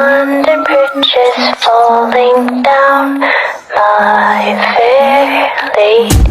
under bridges falling down, my fair lady.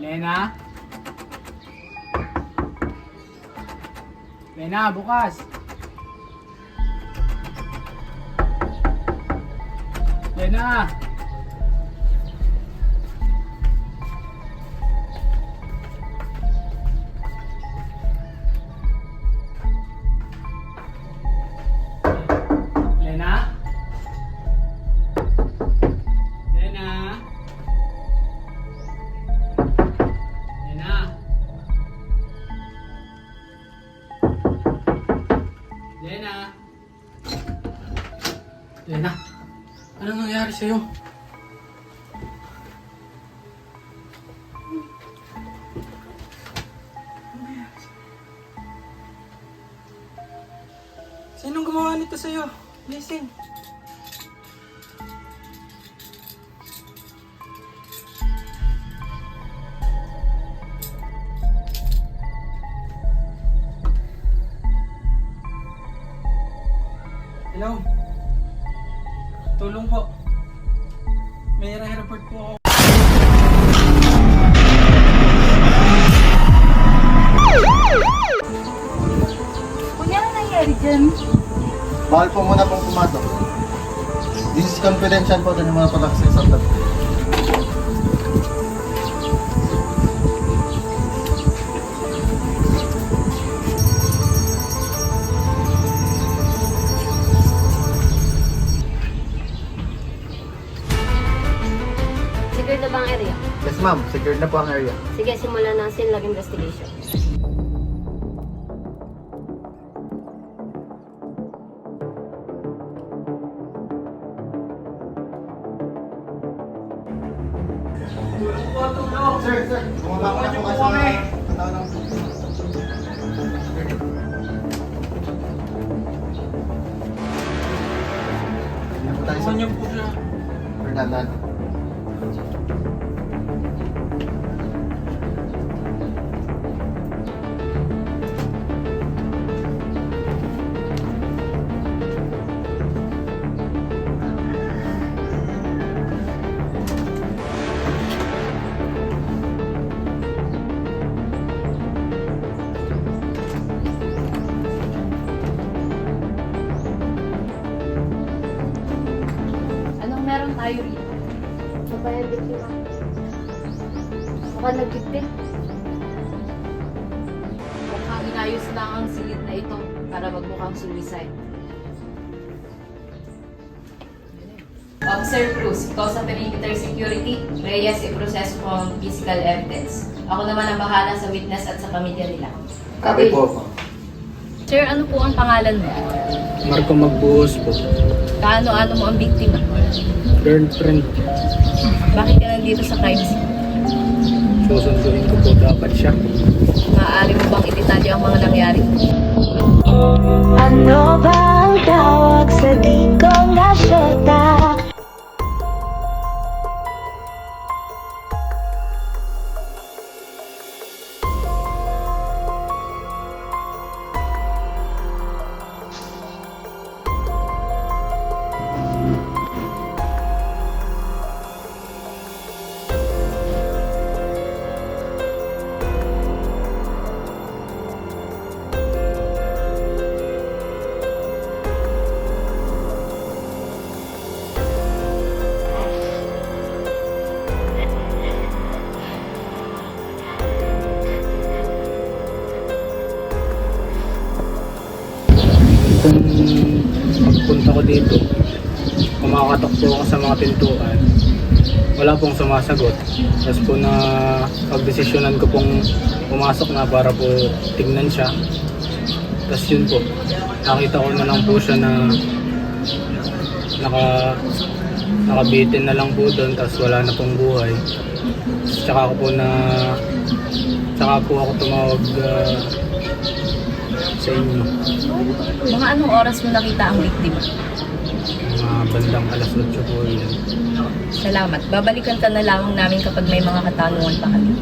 Lena? Lena, bukas! Lena! Lena? Lena? Lena? Lena? Anong nangyari sa'yo? Sinong gumawa nito sa'yo? Blessing. Hello? Tulong po. May report po ako. Kuya, ano nangyari dyan? Bawal po muna pong pumatok. This is confidential po din yung mga palakas sa tablet. Secure na ba ang area? Yes ma'am, secured na po ang area. Sige, simulan na ang scene log investigation. Sir, bumaba na po kasi kami. Saan niyo po siya? Fernandan. Anong meron tayo rito? Sabayan biktima. Mukhang nagbiktim. Mukhang inayos lang ang silid na ito para magmukhang suicide. Officer Cruz, ikaw sa perimeter security, Reyes i-process mo ang physical evidence. Ako naman ang bahala sa witness at sa pamilya nila. Copy po. Sir, ano po ang pangalan mo? Marco Magbuhos po. Kaano-ano mo ang biktima? Girlfriend. Bakit ka nandito sa crime scene? Susunduin ko po dapat siya. Maaari mo bang idetalye ang mga nangyari? Ano ba ang tawag sa di ko nasyota? ako dito, kumakatok po ako sa mga pintuan. Wala pong sumasagot. Tapos po na pagdesisyonan ko pong pumasok na para po tignan siya. Tapos yun po, nakita ko na lang po siya na nakabitin na lang po doon, tapos wala na pong buhay. Tsaka po ako tumawag sa inyo. Mga anong oras mo nakita ang biktima? Mga bandang alas 8 po yun. Salamat. Babalikan ka na lamang namin kapag may mga katanungan pa kami.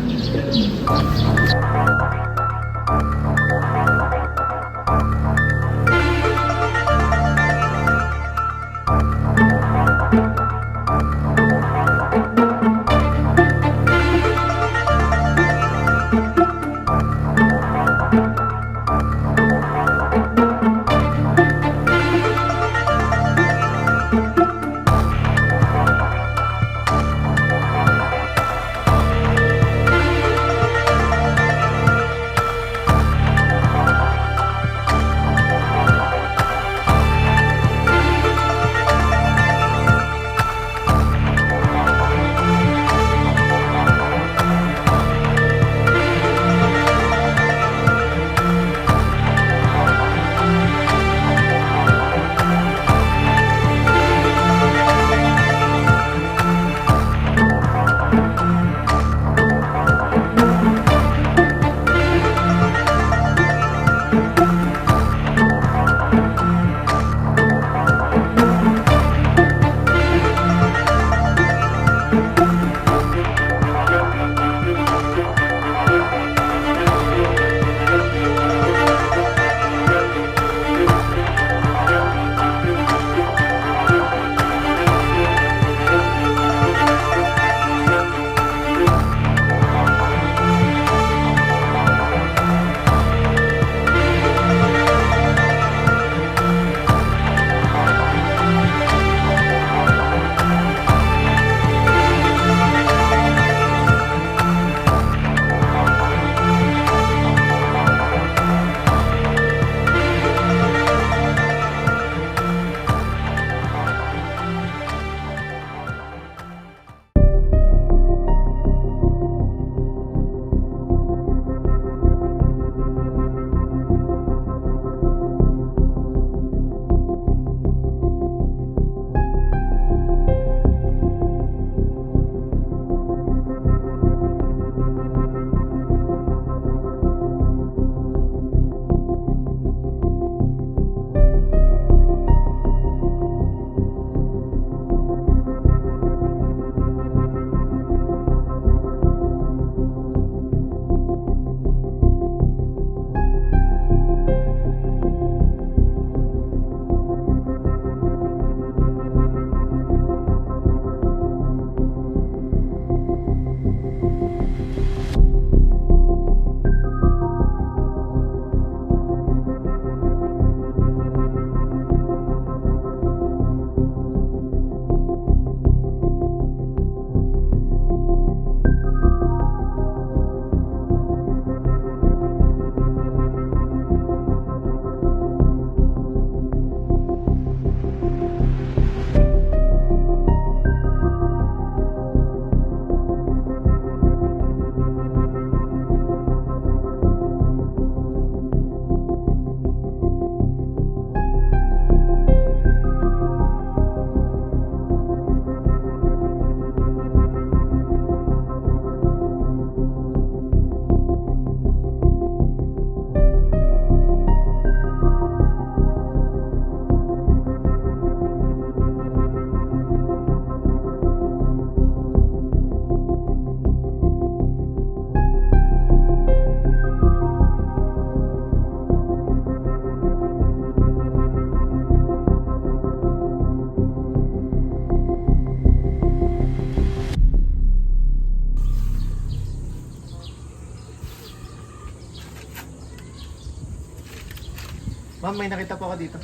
Ma'am, may nakita po ako dito.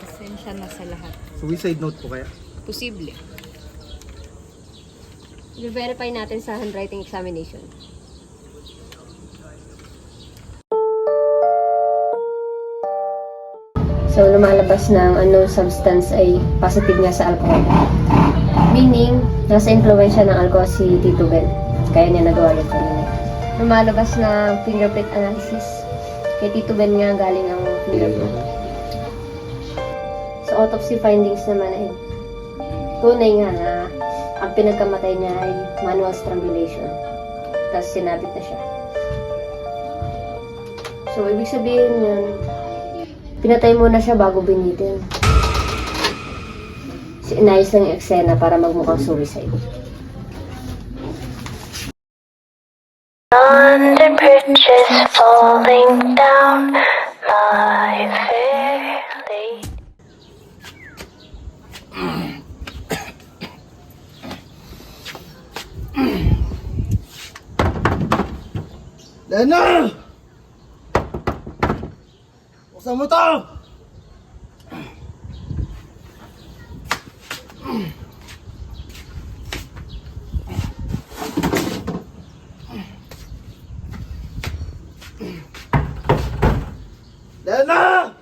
Pasensya na sa lahat. Suicide note po kaya? Posible. I-verify natin sa handwriting examination. So, lumalabas ng unknown substance ay positive nga sa alcohol. Meaning, nasa influensya ng alcohol si Tito Ben. Kaya niya nagawa yung kanina. Lumalabas na fingerprint analysis. Kay Tito Ben nga galing ang fingerprint. Sa autopsy findings naman ay tunay nga na ang pinagkamatay niya ay manual strangulation. Tapos sinabit na siya. So, ibig sabihin yun, pinatay muna siya bago binitin. Inayos lang yung eksena para magmukhang suicide. Under bridges falling down, my fair lady. Lena! Buksan mo to! Lena!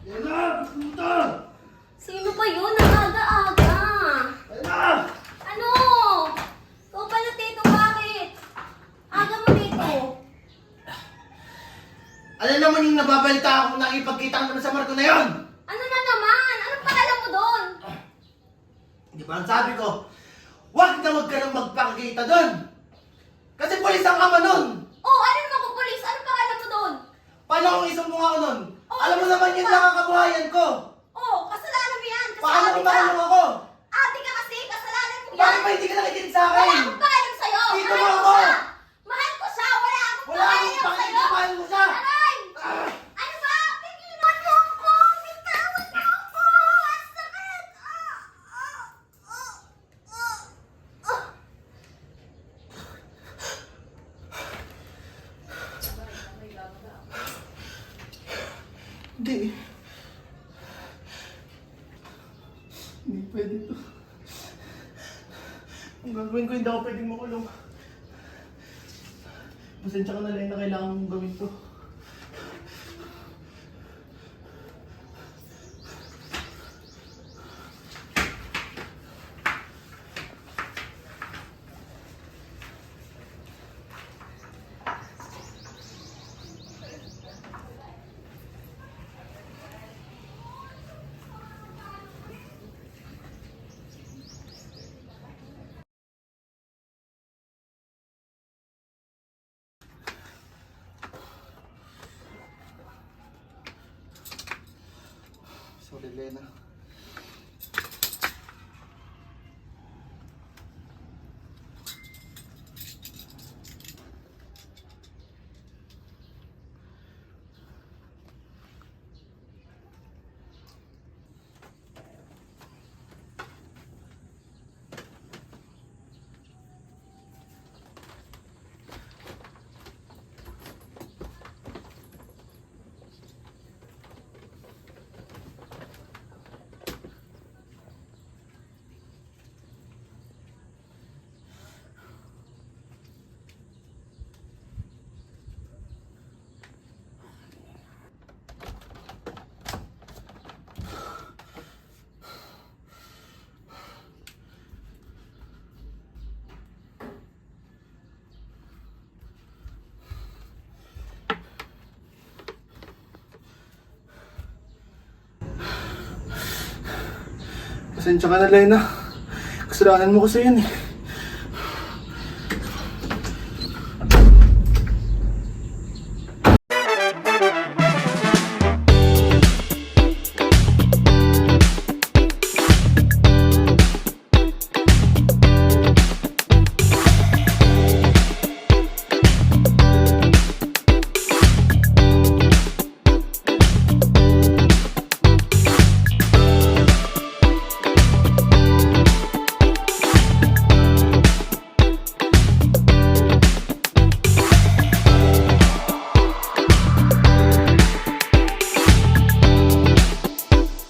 Lena! Buksan mo to! Sino ba yun? Ang aga-aga. Lena! Ano? Ikaw pala, Tito, bakit? Aga mo dito. Alam naman yung nababalita ako nang ipagkita ko sa Marco na yon. Ano na naman? Anong pakalam mo doon? Di ba ang sabi ko, huwag ka nang magpakita doon. Kasi pulis ang ama nun. Oh, ano naman kung polis? Anong pakalam mo doon? Paano kung isumbong ako nun? Oh, Alam mo naman yun lang ang kabuhayan ko. Oh, kasalanan mo yan. Paano Kasalanan kung ka. makulong ako? Ate ka kasi, kasalanan mo yan. Bakit ba hindi ka nakikinig sa Wala akin? akong pakalam sa'yo. Dito Mahal mo ko ako. siya. Mahal ko siya. Wala akong Wala akong pakalam sa'yo. pakikipahal mo siya. Aray! Ah! Ano ba? Pigilan mo ako! Bitawan mo ako! Ang sakit! Hindi. Hindi pwede to. Ang gagawin ko, hindi ako pwedeng makulong. Pasensya ka na lang na kailangan mong gawin to. Sorry, Lena. Pasensya ka na, Lena. Kasalanan mo kasi yun eh.